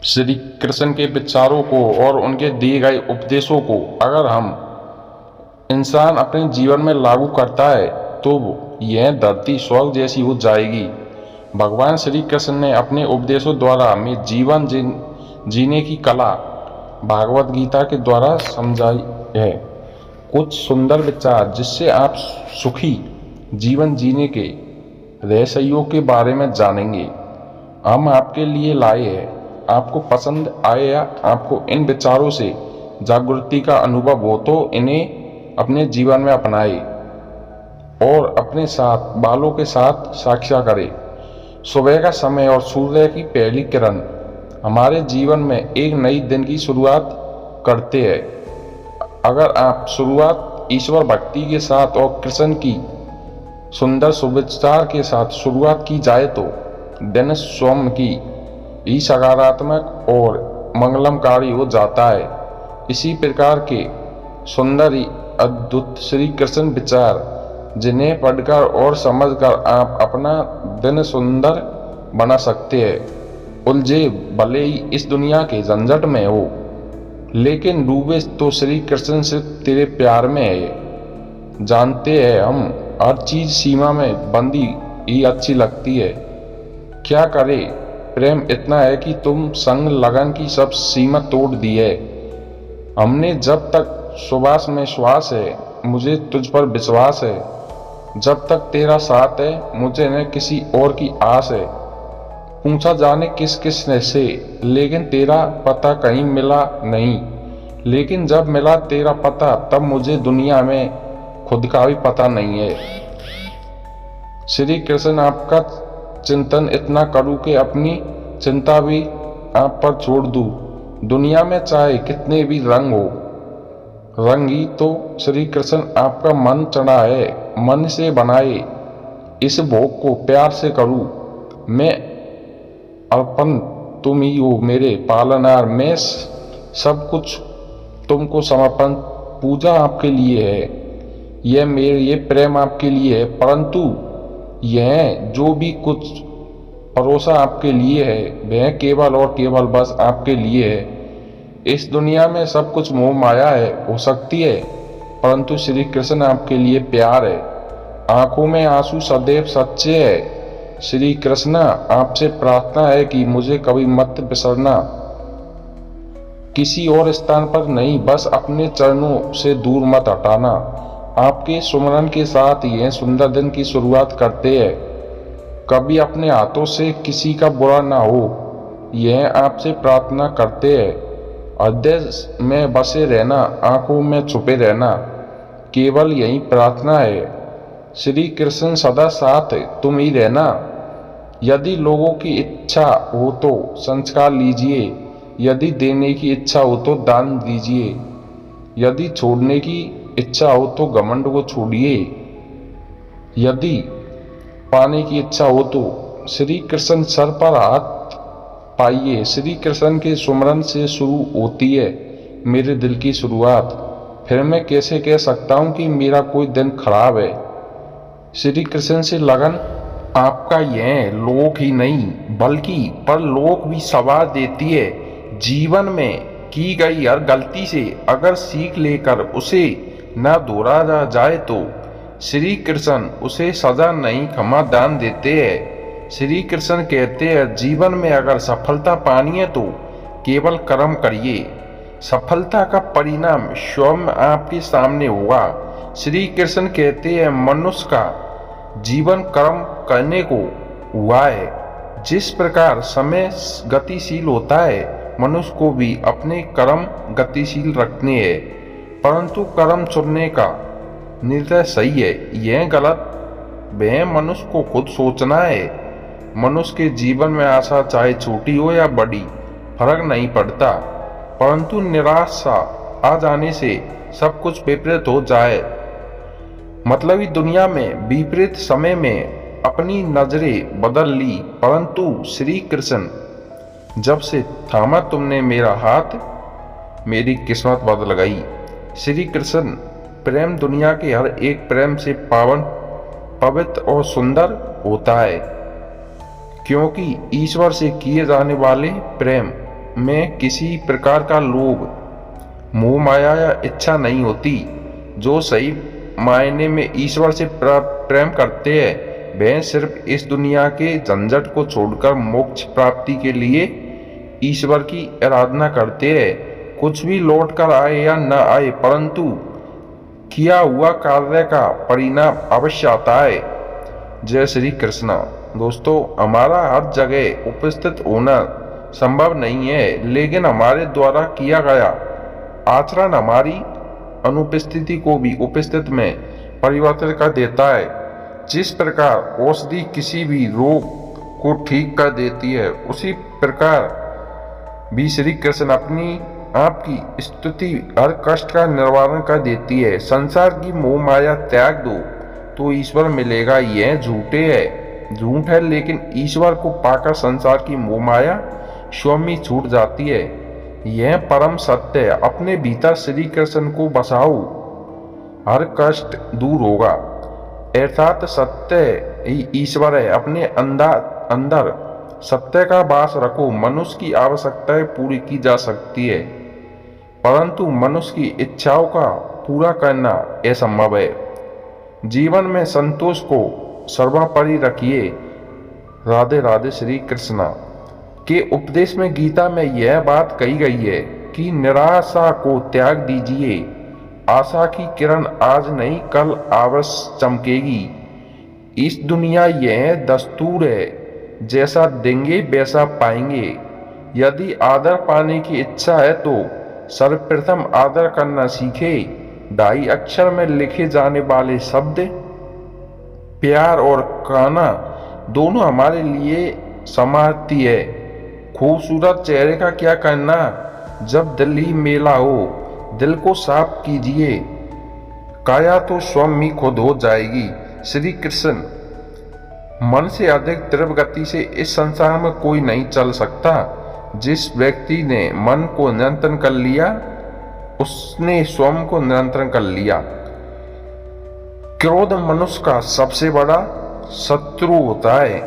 श्री कृष्ण के विचारों को और उनके दिए गए उपदेशों को अगर हम इंसान अपने जीवन में लागू करता है तो यह धरती स्वर्ग जैसी हो जाएगी। भगवान श्री कृष्ण ने अपने उपदेशों द्वारा हमें जीवन जीने की कला भागवत गीता के द्वारा समझाई है। कुछ सुंदर विचार जिससे आप सुखी जीवन जीने के रहस्यों के बारे में जानेंगे हम आपके लिए लाए हैं। आपको पसंद आए या आपको इन विचारों से जागृति का अनुभव हो तो इन्हें अपने जीवन में अपनाएं और अपने साथ बालों के साथ साझा करें। सुबह का समय और सूर्य की पहली किरण हमारे जीवन में एक नई दिन की शुरुआत करते हैं। अगर आप शुरुआत ईश्वर भक्ति के साथ और कृष्ण की सुंदर सुविचार के साथ शुरुआत की जाए तो दिन स्वयं की ही सकारात्मक और मंगलमकारी हो जाता है। इसी प्रकार के सुंदर ही अद्भुत श्री कृष्ण विचार जिन्हें पढ़कर और समझकर आप अपना दिन सुंदर बना सकते हैं। उलझे भले ही इस दुनिया के झंझट में हो लेकिन डूबे तो श्री कृष्ण से तेरे प्यार में है। जानते हैं हम हर चीज सीमा में बंदी ही अच्छी लगती है। क्या करे प्रेम इतना है कि तुम संग लगन की सब सीमा तोड़ दी है। हमने जब तक सुबास में श्वास है मुझे तुझ पर विश्वास है। जब तक तेरा साथ है मुझे न किसी और की आस है। पूछा जाने किस किस ने से लेकिन तेरा पता कहीं मिला नहीं। लेकिन जब मिला तेरा पता तब मुझे दुनिया में खुद का भी पता नहीं है। श्री कृष्ण आपका चिंतन इतना करूं कि अपनी चिंता भी आप पर छोड़ दूं। दुनिया में चाहे कितने भी रंग हो रंगी तो श्री कृष्ण आपका मन चढ़ा है। मन से बनाए इस भोग को प्यार से करूं। मैं अर्पण तुम ही हो मेरे पालनहार। मैं सब कुछ तुमको समर्पण पूजा आपके लिए है। ये प्रेम आपके लिए है। परंतु यह जो भी कुछ परोसा आपके लिए है वह केवल और केवल बस आपके लिए है। इस दुनिया में सब कुछ मोह माया है हो सकती है परंतु श्री कृष्ण आपके लिए प्यार है। आंखों में आंसू सदैव सच्चे है। श्री कृष्ण आपसे प्रार्थना है कि मुझे कभी मत बिसरना। किसी और स्थान पर नहीं बस अपने चरणों से दूर मत हटाना। आपके सुमरन के साथ यह सुंदर दिन की शुरुआत करते हैं। कभी अपने हाथों से किसी का बुरा ना हो यह आपसे प्रार्थना करते हैं। हृदय में बसे रहना आंखों में छुपे रहना केवल यही प्रार्थना है। श्री कृष्ण सदा साथ तुम ही रहना। यदि लोगों की इच्छा हो तो संस्कार लीजिए। यदि देने की इच्छा हो तो दान दीजिए। यदि छोड़ने की इच्छा हो तो घमंड को छोड़िए। यदि पाने की इच्छा हो तो श्री कृष्ण सर पर हाथ पाइए। श्री कृष्ण के सुमरन से शुरू होती है मेरे दिल की शुरुआत। फिर मैं कैसे कह सकता हूँ कि मेरा कोई दिन खराब है। श्री कृष्ण से लगन आपका यह लोक ही नहीं बल्कि परलोक भी सवार देती है। जीवन में की गई हर गलती से अगर सीख लेकर उसे न दोहराया जाए तो श्री कृष्ण उसे सजा नहीं क्षमा दान देते हैं। श्री कृष्ण कहते हैं जीवन में अगर सफलता पानी है तो केवल कर्म करिए। सफलता का परिणाम स्वयं आपके सामने होगा। श्री कृष्ण कहते हैं मनुष्य का जीवन कर्म करने को हुआ है। जिस प्रकार समय गतिशील होता है मनुष्य को भी अपने कर्म गतिशील रखने हैं। परंतु कर्म चुनने का निर्णय सही है यह गलत वह मनुष्य को खुद सोचना है। मनुष्य के जीवन में आशा चाहे छोटी हो या बड़ी फर्क नहीं पड़ता परंतु निराशा आ जाने से सब कुछ विपरीत हो जाए। मतलब ही दुनिया में विपरीत समय में अपनी नजरें बदल ली परंतु श्री कृष्ण जब से थामा तुमने मेरा हाथ मेरी किस्मत बदल गई। श्री कृष्ण प्रेम दुनिया के हर एक प्रेम से पावन पवित्र और सुंदर होता है क्योंकि ईश्वर से किए जाने वाले प्रेम में किसी प्रकार का लोभ, मोह माया या इच्छा नहीं होती। जो सही मायने में ईश्वर से प्रेम करते हैं वे सिर्फ इस दुनिया के झंझट को छोड़कर मोक्ष प्राप्ति के लिए ईश्वर की आराधना करते हैं। कुछ भी लौट कर आए या न आए, परंतु किया हुआ कार्य का परिणाम अवश्य आता है। जय श्री कृष्णा। दोस्तों, हमारा हर जगह उपस्थित होना संभव नहीं है, लेकिन हमारे द्वारा किया गया आचरण हमारी अनुपस्थिति को भी उपस्थित में परिवर्तित कर देता है। जिस प्रकार औषधि किसी भी रोग को ठीक कर देती है, उसी प्रकार भी श्री कृष्ण अपनी आपकी स्तुति हर कष्ट का निवारण कर देती है। संसार की मोह माया त्याग दो तो ईश्वर मिलेगा, यह झूठ है, लेकिन ईश्वर को पाकर संसार की मोह माया स्वयं ही छूट जाती है। यह परम सत्य है। अपने भीतर श्री कृष्ण को बसाओ, हर कष्ट दूर होगा। अर्थात सत्य ही ईश्वर है। अपने अंदर सत्य का वास रखो। मनुष्य की आवश्यकताएं पूरी की जा सकती है, परंतु मनुष्य की इच्छाओं का पूरा करना असंभव है। जीवन में संतोष को सर्वोपरि रखिए। राधे राधे। श्री कृष्णा के उपदेश में, गीता में यह बात कही गई है कि निराशा को त्याग दीजिए। आशा की किरण आज नहीं कल अवश्य चमकेगी। इस दुनिया यह दस्तूर है, जैसा देंगे वैसा पाएंगे। यदि आदर पाने की इच्छा है तो सर्वप्रथम आदर करना सीखे। 2.5 अक्षर में लिखे जाने वाले शब्द प्यार और काना दोनों हमारे लिए समार्थी है। खूबसूरत चेहरे का क्या करना जब दिल ही मेला हो। दिल को साफ कीजिए, काया तो स्वयं ही खुद हो जाएगी। श्री कृष्ण, मन से अधिक तीव्र गति से इस संसार में कोई नहीं चल सकता। जिस व्यक्ति ने मन को नियंत्रण कर लिया, उसने स्वयं को नियंत्रण कर लिया। क्रोध मनुष्य का सबसे बड़ा शत्रु होता है।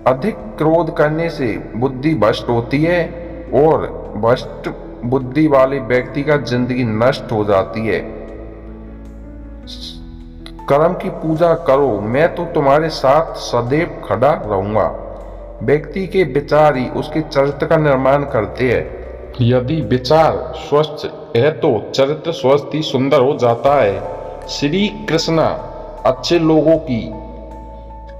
अधिक क्रोध करने से बुद्धि भ्रष्ट होती है और भ्रष्ट बुद्धि वाले व्यक्ति का जिंदगी नष्ट हो जाती है। कर्म की पूजा करो, मैं तो तुम्हारे साथ सदैव खड़ा रहूंगा। व्यक्ति के विचार ही उसके चरित्र का निर्माण करते हैं। यदि विचार स्वस्थ है तो चरित्र स्वस्थ ही सुंदर हो जाता है। श्री कृष्ण अच्छे लोगों की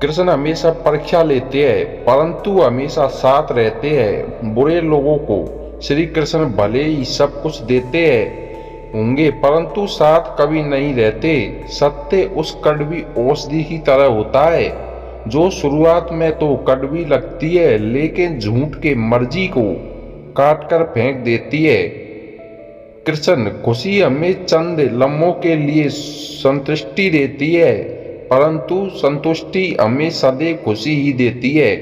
कृष्ण हमेशा परीक्षा लेते हैं, परंतु हमेशा साथ रहते हैं। बुरे लोगों को श्री कृष्ण भले ही सब कुछ देते हैं होंगे, परंतु साथ कभी नहीं रहते। सत्य उस कड़वी औषधि की तरह होता है जो शुरुआत में तो कड़वी लगती है, लेकिन झूठ के मर्जी को काट कर फेंक देती है। कृष्ण खुशी हमें चंद लम्हों के लिए संतुष्टि देती है, परंतु संतुष्टि हमें सदैव खुशी ही देती है।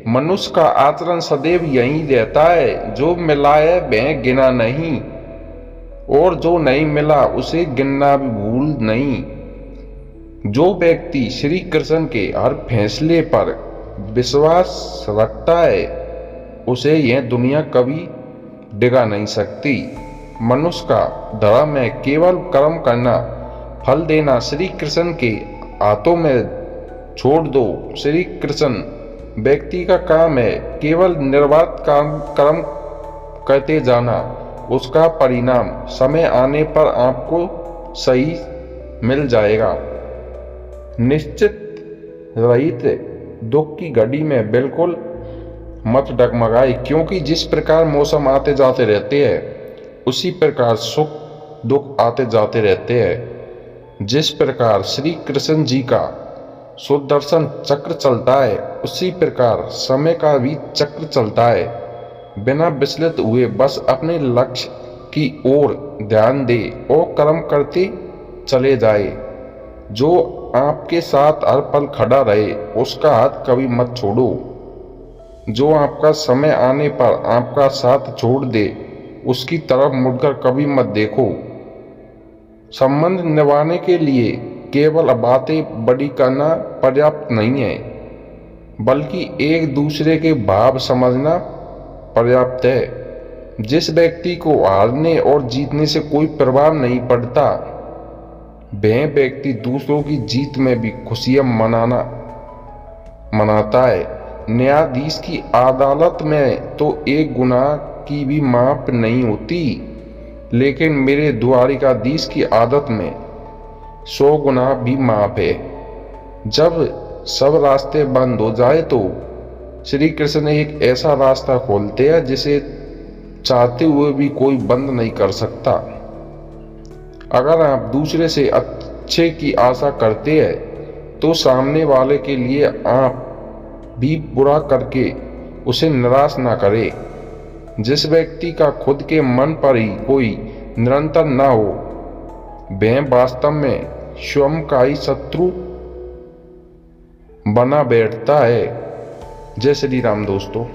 मनुष्य का आचरण सदैव यही रहता है, जो मिला है वह गिना नहीं, और जो नहीं मिला उसे गिनना भी भूल नहीं। जो व्यक्ति श्री कृष्ण के हर फैसले पर विश्वास रखता है, उसे यह दुनिया कभी डिगा नहीं सकती। मनुष्य का धर्म है केवल कर्म करना, फल देना श्री कृष्ण के हाथों में छोड़ दो। श्री कृष्ण व्यक्ति का काम है केवल निर्वाध कर्म करते जाना। उसका परिणाम समय आने पर आपको सही मिल जाएगा। निश्चित रहित दुख की घड़ी में बिल्कुल मत डगमगाए, क्योंकि जिस प्रकार मौसम आते जाते रहते हैं उसी प्रकार सुख दुख आते जाते रहते हैं। जिस प्रकार श्री कृष्ण जी का सुदर्शन चक्र चलता है, उसी प्रकार समय का भी चक्र चलता है। बिना विचलित हुए बस अपने लक्ष्य की ओर ध्यान दे और कर्म करते चले जाए। जो आपके साथ हर पल खड़ा रहे, उसका हाथ कभी मत छोड़ो। जो आपका समय आने पर आपका साथ छोड़ दे, उसकी तरफ मुड़कर कभी मत देखो। संबंध निभाने के लिए केवल बातें बड़ी करना पर्याप्त नहीं है, बल्कि एक दूसरे के भाव समझना पर्याप्त है। जिस व्यक्ति को हारने और जीतने से कोई प्रभाव नहीं पड़ता, वह व्यक्ति दूसरों की जीत में भी खुशियां मनाता है। न्यायाधीश की अदालत में तो एक गुनाह की भी माप नहीं होती, लेकिन मेरे द्वारिकाधीश की आदत में 100 गुना भी माफ है। जब सब रास्ते बंद हो जाए तो श्री कृष्ण एक ऐसा रास्ता खोलते हैं जिसे चाहते हुए भी कोई बंद नहीं कर सकता। अगर आप दूसरे से अच्छे की आशा करते हैं तो सामने वाले के लिए आप भी बुरा करके उसे निराश ना करें। जिस व्यक्ति का खुद के मन पर ही कोई निरंतर ना हो, वह वास्तव में स्वयं का ही शत्रु बना बैठता है। जय श्री राम दोस्तों।